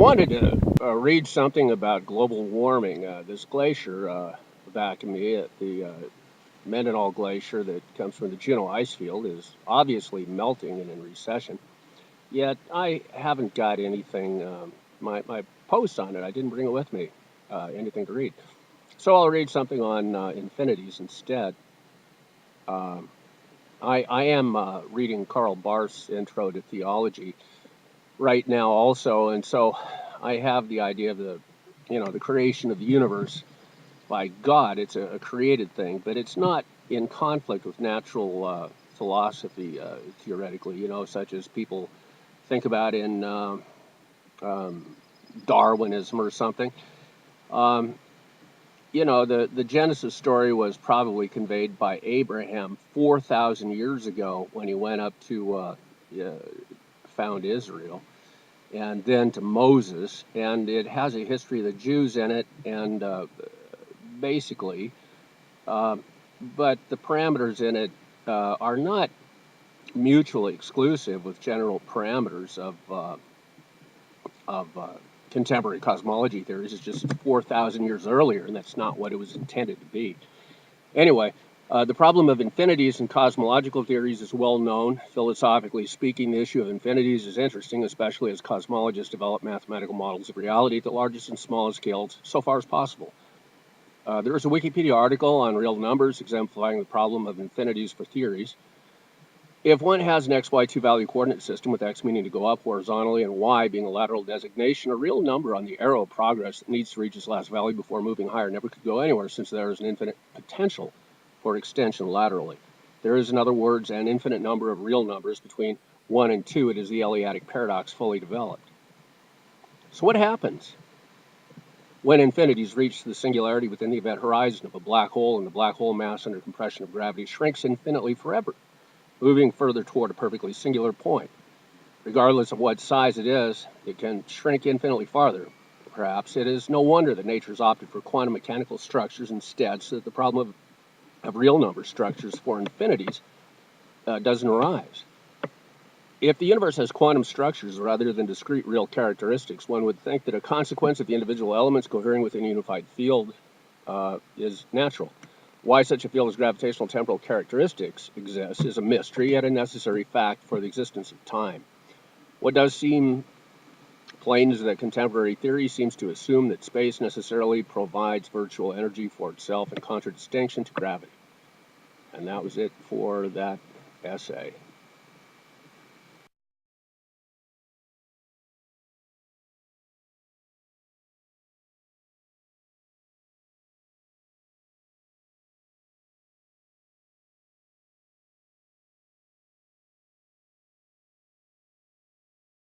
wanted to read something about global warming. This glacier back in the Mendenhall Glacier that comes from the Juneau ice field is obviously melting and in recession. Yet I haven't got anything, my post on it, I didn't bring it with me, anything to read. So I'll read something on infinities instead. Um, I am reading Karl Barth's Intro to Theology right now also, and so I have the idea of the creation of the universe by God. It's a created thing, but it's not in conflict with natural philosophy, theoretically, such as people think about in um, Darwinism or something. Um, the Genesis story was probably conveyed by Abraham 4,000 years ago when he went up to uh, found Israel, and then to Moses, and it has a history of the Jews in it, and basically, um, but the parameters in it are not mutually exclusive with general parameters of contemporary cosmology theories. It's just 4,000 years earlier, and that's not what it was intended to be. Anyway, the problem of infinities in cosmological theories is well known. Philosophically speaking, the issue of infinities is interesting, especially as cosmologists develop mathematical models of reality at the largest and smallest scales so far as possible. There is a Wikipedia article on real numbers exemplifying the problem of infinities for theories. If one has an x, y, two-value coordinate system with x meaning to go up horizontally and y being a lateral designation, a real number on the arrow of progress that needs to reach its last value before moving higher never could go anywhere, since there is an infinite potential for extension laterally. There is, in other words, an infinite number of real numbers between 1 and 2. It is the Eleatic paradox fully developed. So what happens when infinities reach the singularity within the event horizon of a black hole, and the black hole mass under compression of gravity shrinks infinitely forever, moving further toward a perfectly singular point? Regardless of what size it is, it can shrink infinitely farther. Perhaps it is no wonder that nature has opted for quantum mechanical structures instead, so that the problem of real number structures for infinities doesn't arise. If the universe has quantum structures rather than discrete real characteristics, one would think that a consequence of the individual elements cohering within a unified field is natural. Why such a field as gravitational temporal characteristics exists is a mystery, yet a necessary fact for the existence of time. What does seem plain is that contemporary theory seems to assume that space necessarily provides virtual energy for itself in contradistinction to gravity. And that was it for that essay.